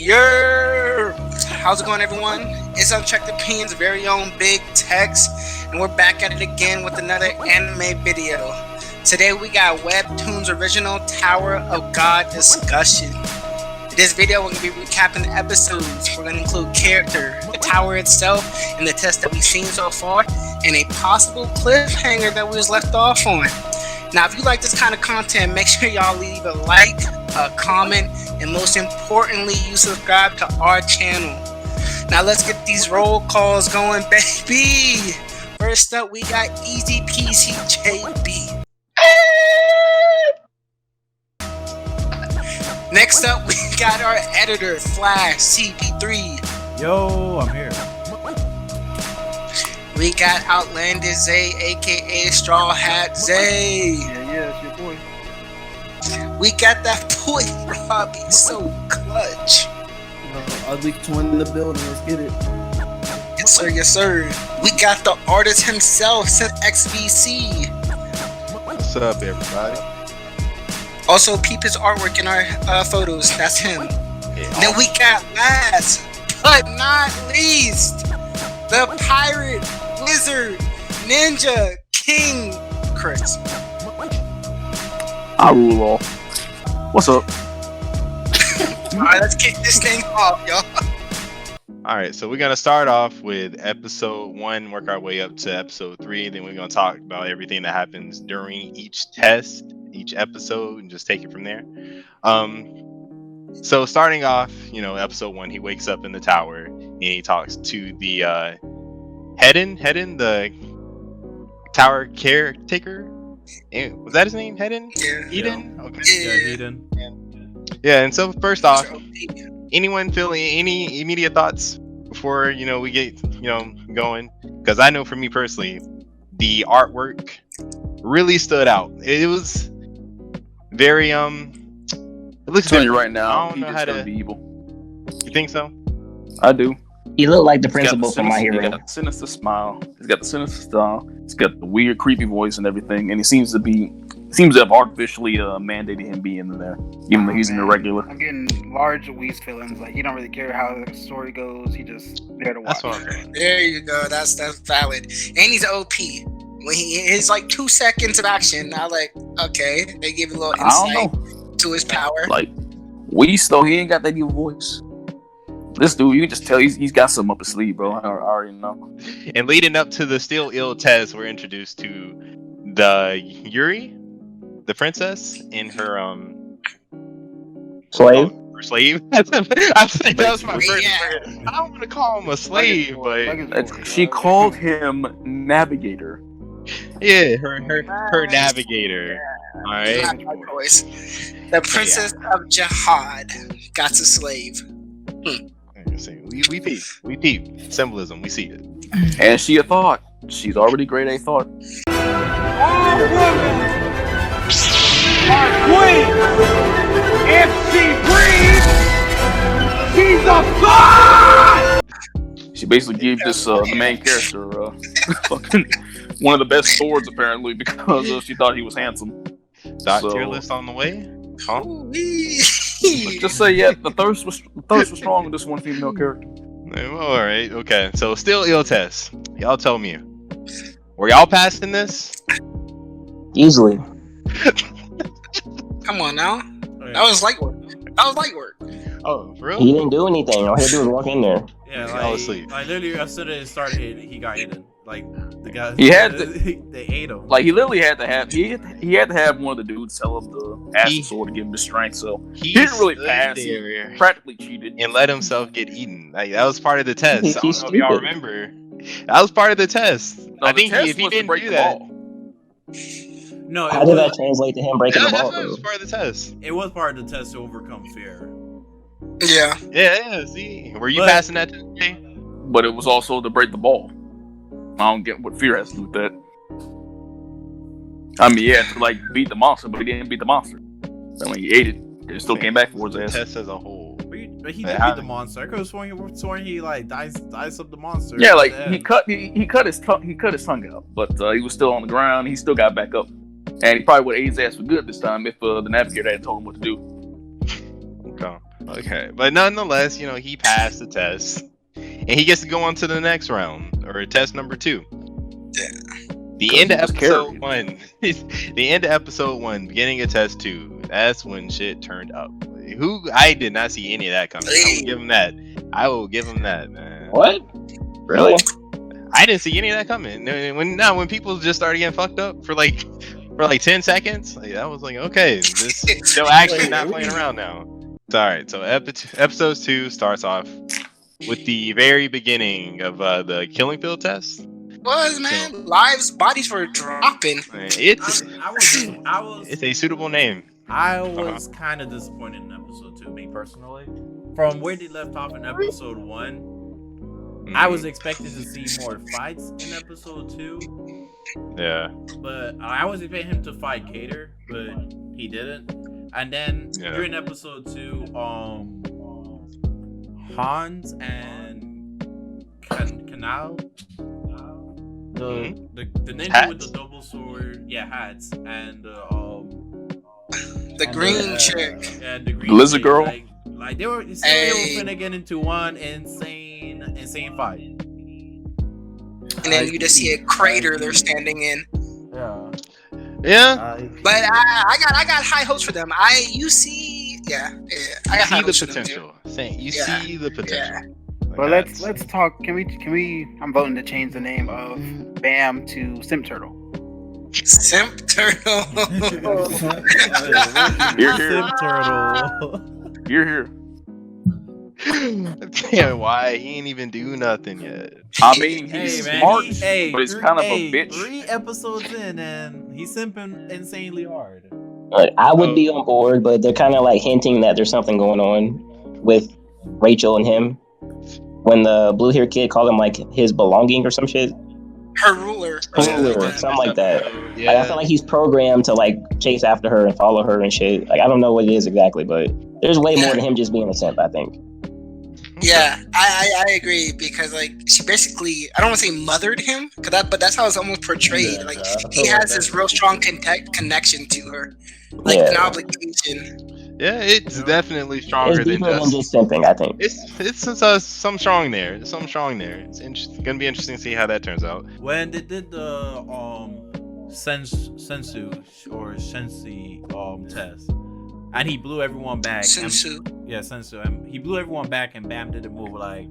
Yeah! How's it going, everyone? It's Unchecked Opinions' very own Big Tex, and we're back at it again with another anime video. Today we got Webtoon's original Tower of God discussion. In this video, we're going to be recapping the episodes. We're going to include character, the tower itself, and the test that we've seen so far, and a possible cliffhanger that we was left off on. Now, if you like this kind of content, make sure y'all leave a like, a comment, and most importantly, you subscribe to our channel. Now, let's get these roll calls going, baby. First up, we got Easy Peasy JB. Next up, we got our editor, Flash CP3. Yo, I'm here. We got Outlandish Zay, aka Straw Hat Zay. Yeah, it's your boy. We got that boy Robbie, so clutch. Ugly twin in the building, let's get it. Yes, sir, yes, sir. We got the artist himself, Seth XVC. What's up, everybody? Also, peep his artwork in our photos. That's him. Yeah. Then we got last but not least, the pirate, wizard, ninja, king, Chris. I rule all. What's up? Alright, let's kick this thing off, y'all. Alright, so we're going to start off with episode 1, work our way up to episode 3, then we're going to talk about everything that happens during each test, each episode, and just take it from there. So starting off, episode 1, he wakes up in the tower, and he talks to the Hedon, the tower caretaker. Was that his name? Hedon? Yeah. Eden? Okay. Yeah, Eden. Yeah, and so first off, anyone feel any immediate thoughts before we get going? Because I know for me personally, the artwork really stood out. It was very It looks telling good. you right now, I don't know how to be evil. You think so? I do. He looked like the He's got principal from My He Hero. got the sinister smile. He's got the sinister style. He's got the weird, creepy voice and everything. And he seems to have artificially mandated him being in there, even though he's an irregular. I'm getting large Whis feelings. Like, he don't really care how the story goes. He just there to watch. That's what I'm saying. There you go. That's valid. And he's OP. When his like 2 seconds of action, I like, okay, they give a little I don't insight know. to his power. Like, Whis, though, he ain't got that evil voice. This dude, you can just tell he's got something up his sleeve, bro. I already know. And leading up to the still ill test, we're introduced to the Yuri, the princess, in her Slave? Her slave. I think that was my first Yeah. word. I don't want to call him a slave, but She called him Navigator. yeah, her navigator. All right. Not my choice. The princess of Jihad got a slave. We peep symbolism. We see it. And she a thought. She's already grade A thought. Our woman, our queen, if she breathes, she's a god! She basically gave this the main character fucking one of the best swords apparently because she thought he was handsome. Tier list on the way. Huh? Let's just say the thirst was strong with this one female character. All right. Okay. So still ill test. Y'all tell me. Were y'all passing this? Easily. Come on now. That was light work. Oh, for real? He didn't do anything. All he had to do was walk in there. Yeah, I was asleep. like literally as soon as it started, he got eaten. Like the guy, He had to- they ate him. Like he literally had to have he had to have one of the dudes tell him the acid sword to give him the strength. So he didn't really stood pass. there He practically cheated. and let himself get etten. Like that was part of the test. I don't He's know if y'all stupid. remember. That was part of the test. No, I the think test if he was to didn't break do the that, ball. No, How did that translate to him breaking yeah, the ball, that though? was part of the test. it was part of the test to overcome fear. Yeah. Yeah. See, were you But- passing that today? But it was also to break the ball. I don't get what fear has to do with that. I mean, he had to like beat the monster, but he didn't beat the monster. I mean, he ate it. It still came back for his ass. Test as a whole. But he did beat the monster. I could have sworn he like diced up the monster. Yeah, like at the he cut his tongue out, but he was still on the ground. He still got back up, and he probably would have ate his ass for good this time if the navigator had told him what to do. Okay. Okay, but nonetheless, he passed the test, and he gets to go on to the next round or test number 2. The end of episode 1. The end of episode 1, beginning of test 2. That's when shit turned up. I did not see any of that coming. I will give him that. Man. What? Really? I didn't see any of that coming. When people just started getting fucked up for like 10 seconds, I was like, okay, this show actually not playing around now. Alright, so episode 2 starts off with the very beginning of the killing field test. Man, bodies were dropping. It's a suitable name. I was kind of disappointed in episode 2, me personally. From where they left off in episode 1, I was expecting to see more fights in episode 2. Yeah. But I was expecting him to fight Gator, but he didn't. And then during episode 2, Hans and Canal, the ninja with the double sword, hats, and the green chick, and the green lizard girl. Like they were finna get into one insane fight. And then you just see a crater they're standing in. Yeah. But I got high hopes for them. I got high hopes for them too. You see the potential. But let's talk. Can we? I'm voting to change the name of Bam to Simp Turtle. Simp Turtle. You're here. Simp Turtle. You're here. Damn, why he ain't even do nothing yet? I mean, he's smart, but he's kind of a bitch. 3 episodes in, and he's simping insanely hard. I would be on board, but they're kind of like hinting that there's something going on with Rachel and him. When the blue hair kid called him like his belonging or some shit. Her ruler. Something like that. Yeah. Like, I feel like he's programmed to like chase after her and follow her and shit. Like, I don't know what it is exactly, but there's way more to him just being a simp, I think. Yeah, I agree, because like she basically, I don't want to say mothered him, but that's how it's almost portrayed. Like he has this real strong connection to her, like an obligation. Yeah, it's definitely stronger It's than deeper than just simping, I think. It's some strong there. It's gonna be interesting to see how that turns out. When they did the sensu test, and he blew everyone back. Sensu. Sensu. And he blew everyone back, and Bam did a move like.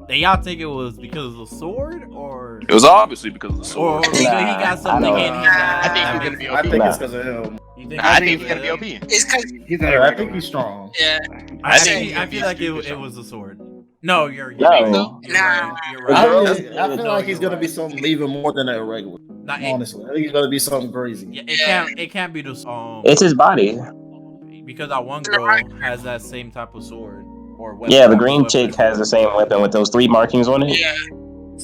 Did y'all think it was because of the sword, or it was obviously because of the sword? Or he got something in him. I think he's gonna be OP. I think it's because of him. I think he's gonna be OP. It's because I think he's strong. Yeah. I feel like it was the sword. No, you're No. Nah. You're I right. feel like he's gonna be something even more than a regular. Honestly, I think he's gonna be something crazy. Yeah, it can't be the It's his body. because that one girl has that same type of sword or weapon. Yeah, the green chick has the same weapon with those 3 markings on it. Yeah.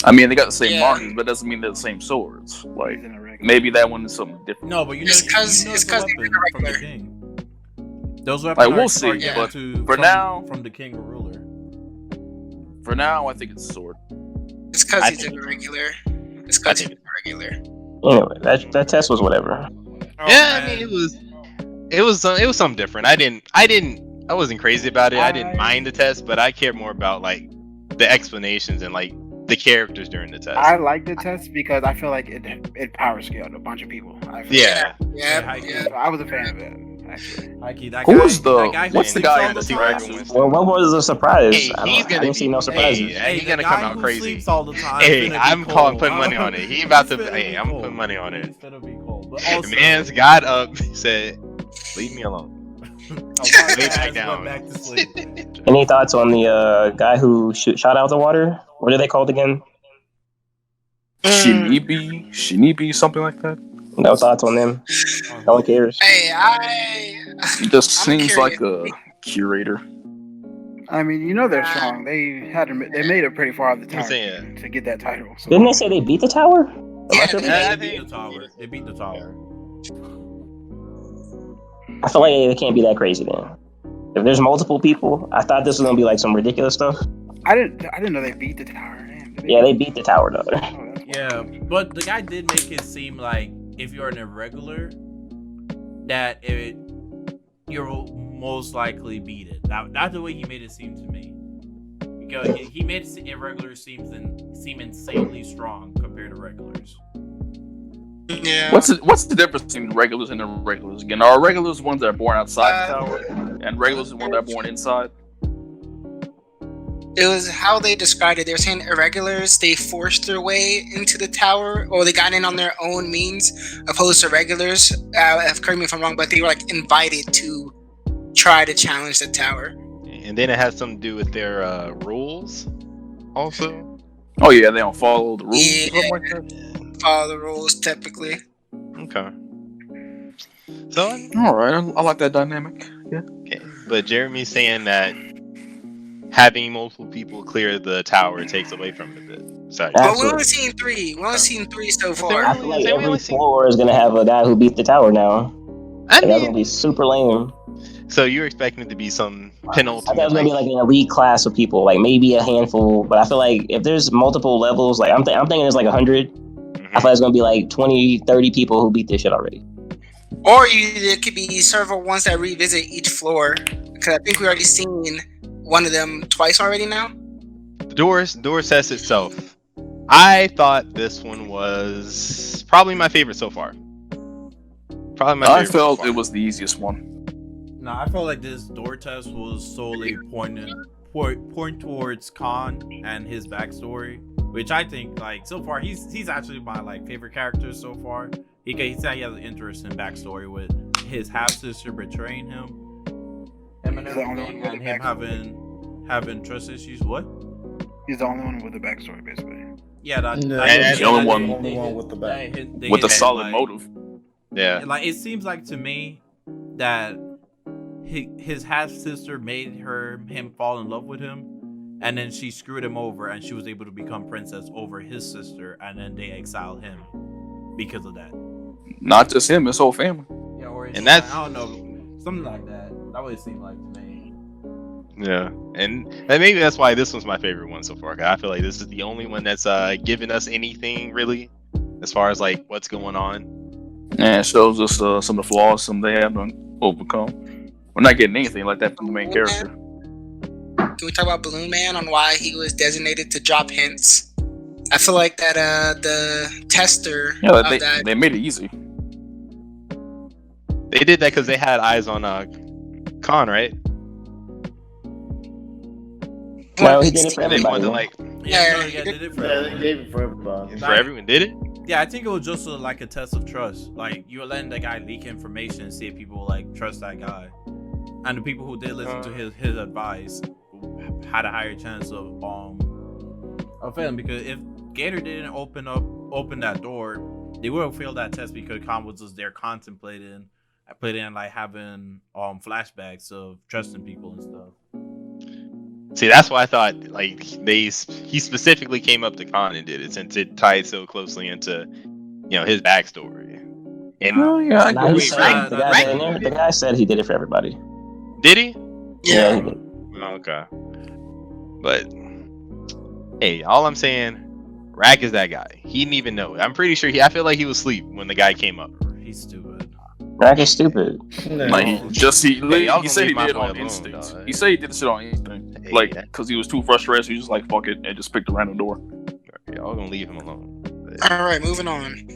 I mean, they got the same markings, but it doesn't mean they're the same swords. Like, maybe that one is something different. No, but you know, It's 'cause it's a weapon they're from the regular. king. Those weapons Like, we'll are see, given but from the king or ruler. For now, I think it's a sword. It's because he's a regular. It's because he's a regular. Anyway, that test was whatever. Yeah, I mean, it was something different. I wasn't crazy about it. I didn't mind the test, but I cared more about like the explanations and like the characters during the test. I like the test because I feel like it power scaled a bunch of people. Yeah. So I was a fan of it, actually. What's the guy in the secret? Well, what was the surprise? Hey, I didn't see no surprises. He's gonna come out crazy. Sleeps all the time. Hey, I'm putting money on it. I'm putting money on it. The man's got up, said, "Leave me alone." Lay back down. Any thoughts on the guy who shot out the water? What are they called again? Shinibi, something like that. No thoughts on them. No one cares. Hey, He just seems like a curator. I mean, they're strong. They made it pretty far out of the tower to get that title. So. Didn't they say they beat the tower? Yeah, They beat the tower. They beat the tower. I feel like it can't be that crazy then. If there's multiple people, I thought this was gonna be like some ridiculous stuff. I didn't know they beat the tower. Damn, Yeah, they beat the tower though. Yeah, but the guy did make it seem like if you're an irregular, that you're most likely beat it. That's the way he made it seem to me. Because he made irregulars seem insanely strong compared to regulars. Yeah. What's the difference between regulars and irregulars? Again, are regulars ones that are born outside the tower, and regulars are ones that are born inside? It was how they described it. They were saying irregulars, they forced their way into the tower, or they got in on their own means, opposed to regulars. Correct me if I'm wrong, but they were like invited to try to challenge the tower. And then it has something to do with their rules, also. Oh yeah, they don't follow the rules. Yeah, follow the rules typically. Okay. So, all right, I like that dynamic. Yeah. Okay. But Jeremy's saying that having multiple people clear the tower takes away from it a bit. Sorry. But we've only seen 3. We've only seen 3 so far. I feel like every floor is gonna have a guy who beat the tower now. That's gonna be super lame. So you're expecting it to be some penultimate? I thought it was gonna be like an elite class of people, like maybe a handful. But I feel like if there's multiple levels, like I'm thinking there's like 100. I thought it's gonna be like 20, 30 people who beat this shit already. Or there could be several ones that revisit each floor. Because I think we already seen one of them twice already now. The doors test itself. I thought this one was probably my favorite so far. I felt it was the easiest one. No, I felt like this door test was solely pointing towards Khan and his backstory, which I think like so far he's actually my like favorite character so far. He said he has an interesting backstory with his half sister betraying him and everything, and him having trust issues. What? He's the only one with a backstory, basically. Yeah, that's the only one with the back with a solid motive. Yeah, like it seems like to me that his half sister made him fall in love with him, and then she screwed him over, and she was able to become princess over his sister, and then they exiled him because of that. Not just him, his whole family. Yeah, or and that's I don't know, something like that. That would seem like to me. Yeah, and maybe that's why this one's my favorite one so far. 'Cause I feel like this is the only one that's given us anything really, as far as like what's going on. Yeah, it shows us some of the flaws some they have to overcome. We're not getting anything like that from the main character. Can we talk about Balloon Man on why he was designated to drop hints? I feel like that the tester. Yeah, they made it easy. They did that because they had eyes on Khan, right? No, he did it for everybody. They did it for everyone. They gave it for everybody. For everyone, did it? Yeah, I think it was just like a test of trust. Like you were letting the guy leak information and see if people like trust that guy, and the people who did listen to his advice had a higher chance of failing. Because if Gator didn't open that door, they would have failed that test because Khan was just there contemplating, like having flashbacks of trusting people and stuff. See, that's why I thought like he specifically came up to Khan and did it, since it tied so closely into his backstory. And the guy said he did it for everybody. Did he? Yeah, he did. Okay. But hey, all I'm saying, Rack is that guy. He didn't even know it. I'm pretty sure I feel like he was asleep when the guy came up. He's stupid. Rack is stupid. Like he said he did it on instinct. He said he did this shit on instinct. Like, because he was too frustrated, so he was just like, fuck it, and just picked a random door. Y'all gonna leave him alone. Alright, moving on.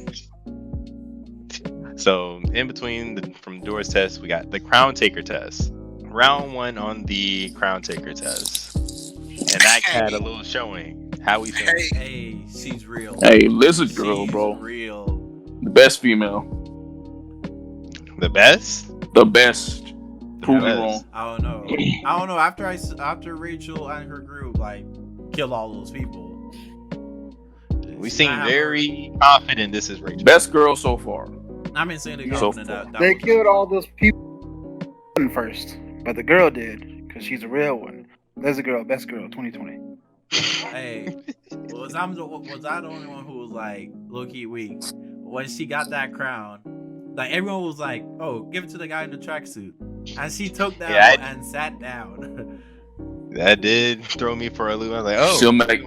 So, in between from Doors test, we got the Crown Taker test. Round 1 on the Crown Taker test. And that had a little showing. How we feel? Hey, she's real. Hey, Lizard Girl, bro. Real. The best female. The best? The best. Prove me wrong. I don't know. After Rachel and her group like kill all those people, we seem very confident this is Rachel. Best girl so far. I'm insanely confident that they killed all those people first, but the girl did because she's a real one. There's a girl, best girl, 2020. Hey, was I the only one who was like low-key weak when she got that crown? Like everyone was like, "Oh, give it to the guy in the tracksuit," and she took that and sat down. That did throw me for a loop. I was like, "Oh, she'll make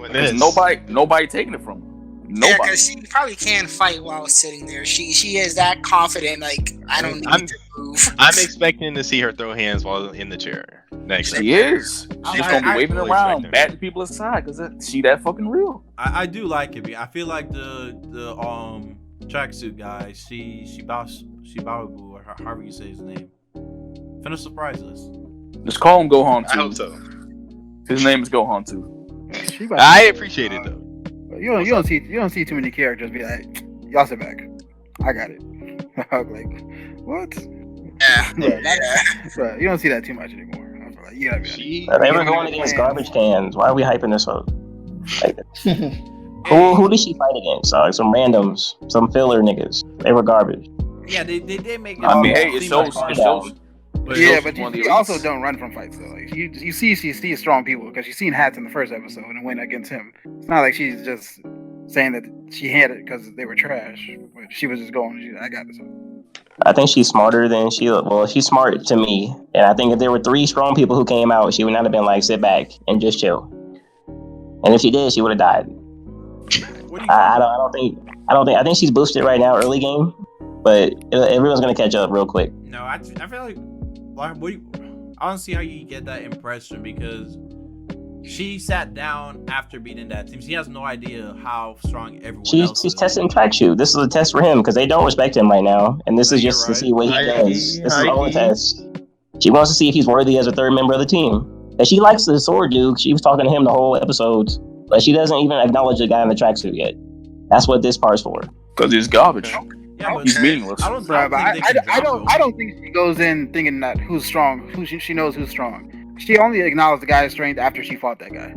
nobody taking it from her. Yeah, Nobody. because she probably can fight while sitting there. She is that confident. Like I don't need to move. I'm expecting to see her throw hands while in the chair next She episode. is. She's gonna be waving totally around, expecting. batting people aside, because she that fucking real. I do like it. I feel like the tracksuit guy, Shibabu, or however you say his name, finna surprise us. Just call him Gohan I too. hope so. His name is Gohan too. I appreciate it though. You don't see too many characters be like, y'all sit back, I got it. I'm like, what? Yeah, Bro, you don't see that too much anymore. I feel like you gotta be. They were going against garbage cans. Why are we hyping this up? Like, who did she fight against? Some randoms, some filler niggas. They were garbage. Yeah, they did make it. I mean, hey, it seem shows. like It shows. But Yeah, shows but one of the you also elites. don't run from fights though. Like you see strong people because she's seen Hats in the first episode and went against him. It's not like she's just saying that she had it because they were trash. But she was just going. I got this. I think she's smarter than she's smart to me. And I think if there were 3 strong people who came out, she would not have been like, sit back and just chill. And if she did, she would have died. I think she's boosted right now, early game, but everyone's gonna catch up real quick. No, I feel like I don't see how you get that impression because she sat down after beating that team. She has no idea how strong everyone else She's is. testing tracksuit. This is a test for him because they don't respect him right now, and this is just to see what he does. This is all a test. She wants to see if he's worthy as a third member of the team. And she likes the sword dude. She was talking to him the whole episode, but she doesn't even acknowledge the guy in the tracksuit yet. That's what this part's for. Because he's garbage. Yeah, but He's meaningless. I don't think she goes in thinking that who's strong. She knows who's strong. She only acknowledged the guy's strength after she fought that guy.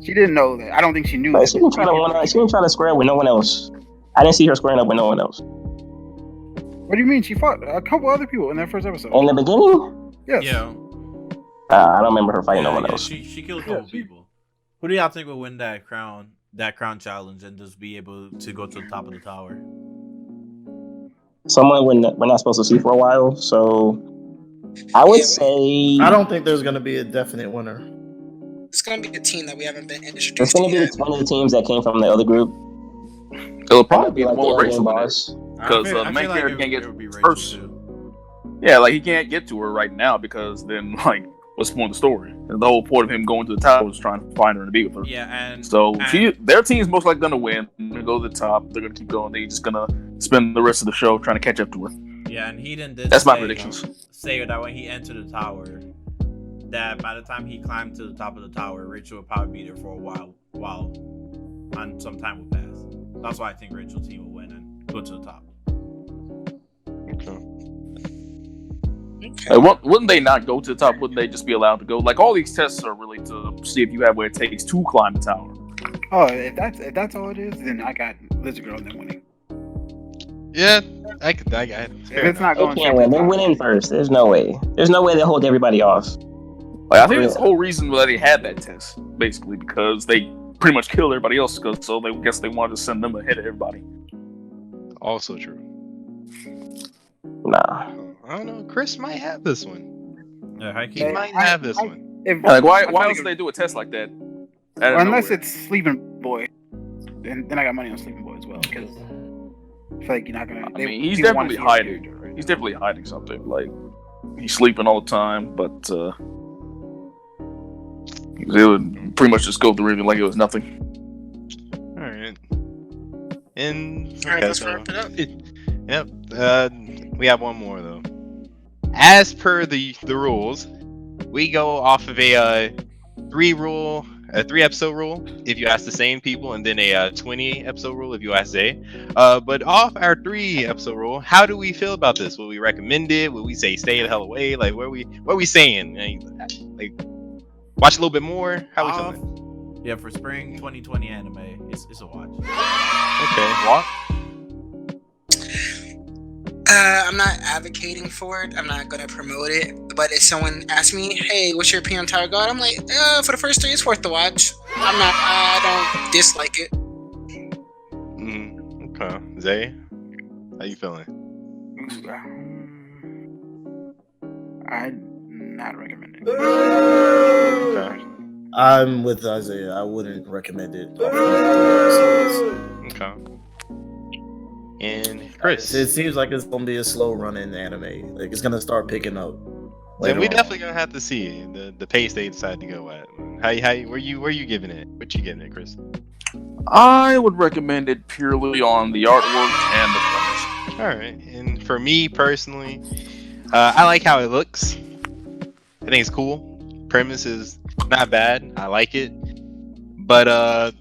She didn't know that. I don't think she knew. But she didn't try to square up with no one else. I didn't see her squaring up with no one else. What do you mean? She fought a couple other people in that first episode. In the beginning? Yes. Yeah. I don't remember her fighting no one else. She killed a couple people. Who do y'all think will win that crown challenge and just be able to go to the top of the tower? Someone we're not supposed to see for a while, so I would say I don't think there's gonna be a definite winner. It's gonna be a team that we haven't been introduced it's gonna to be yet. one of the teams that came from the other group. It'll probably be like more the racial boss. because the main character can't get first. Yeah, like he can't get to her right now because then what's the point of the story? And the whole point of him going to the tower was trying to find her and be with her. Yeah, and so their team's most likely gonna win. They're gonna go to the top. They're gonna keep going. They're just gonna spend the rest of the show trying to catch up to her. Yeah, and he didn't. That's my predictions. Say that when he entered the tower, that by the time he climbed to the top of the tower, Rachel would probably be there for a while, and some time would pass. That's why I think Rachel's team will win and go to the top. Okay. Wouldn't they not go to the top? Wouldn't they just be allowed to go? Like all these tests are really to see if you have what it takes to climb the tower. Oh, if that's all it is, then I got Lizard Girl and them winning. Yeah, I got it. If it's not going, they can't win. They win in first. There's no way. There's no way they hold everybody off. Like I think that's the whole reason why they had that test, basically, because they pretty much killed everybody else. So they guess they wanted to send them ahead of everybody. Also true. Nah. I don't know. Chris might have this one. Yeah, he might have this one. Why else would they do a test like that? Unless it's Sleeping Boy, then I got money on Sleeping Boy as well. Because I feel like you're not gonna. I mean, he's definitely hiding. Right? He's definitely hiding something. Like he's sleeping all the time, but he would pretty much just go through it like it was nothing. All right. And all right, let's wrap it up. Yep. We have one more though. As per the rules, we go off of a 3-episode rule if you ask the same people, and then a 20-episode rule if you ask Zay. But off our 3-episode rule, how do we feel about this? Will we recommend it? Will we say stay the hell away? Like what are we saying? Like watch a little bit more? How are we feeling? Yeah, for spring 2020 anime, it's a watch. Okay, watch. I'm not advocating for it. I'm not gonna promote it. But if someone asks me, "Hey, what's your opinion on Tower God?" I'm like, for the first 3, it's worth the watch. I don't dislike it. Okay, Zay, how you feeling? I'd not recommend it. Okay. I'm with Isaiah. I wouldn't recommend it. Okay. And Chris, It seems like it's gonna be a slow running anime. Like it's gonna start picking up. then we later on. definitely gonna have to see the pace they decide to go at. Where you giving it? What you giving it, Chris? I would recommend it purely on the artwork and the premise. All right, and for me personally, I like how it looks. I think it's cool. Premise is not bad. I like it, but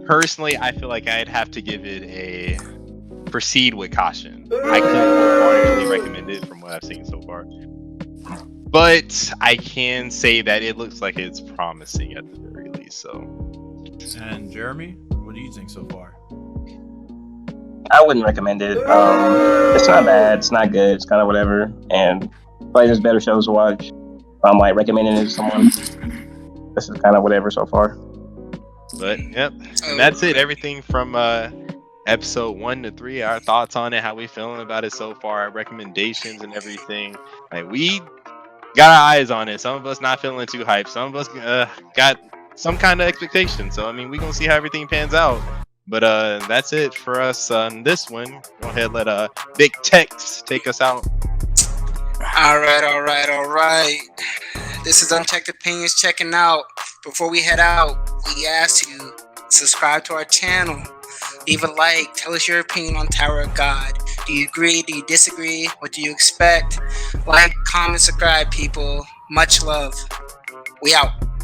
personally, I feel like I'd have to give it a proceed with caution. I couldn't wholeheartedly recommend it from what I've seen so far, but I can say that it looks like it's promising at the very least. So, And Jeremy, what do you think so far? I wouldn't recommend it. It's not bad. It's not good. It's kind of whatever. And probably there's better shows to watch. If I'm like recommending it to someone, this is kind of whatever so far. but yep, and that's it. Everything from episode 1 to 3, our thoughts on it, how we feeling about it so far, our recommendations and everything. Like we got our eyes on it. Some of us not feeling too hyped. Some of us got some kind of expectation. So I mean, we gonna see how everything pans out. But that's it for us on this one. Go ahead, let Big Tex take us out. All right. This is Unchecked Opinions checking out. Before we head out, we ask you subscribe to our channel, leave a like, tell us your opinion on Tower of God. Do you agree? Do you disagree? What do you expect? Like, comment, subscribe, people. Much love. We out.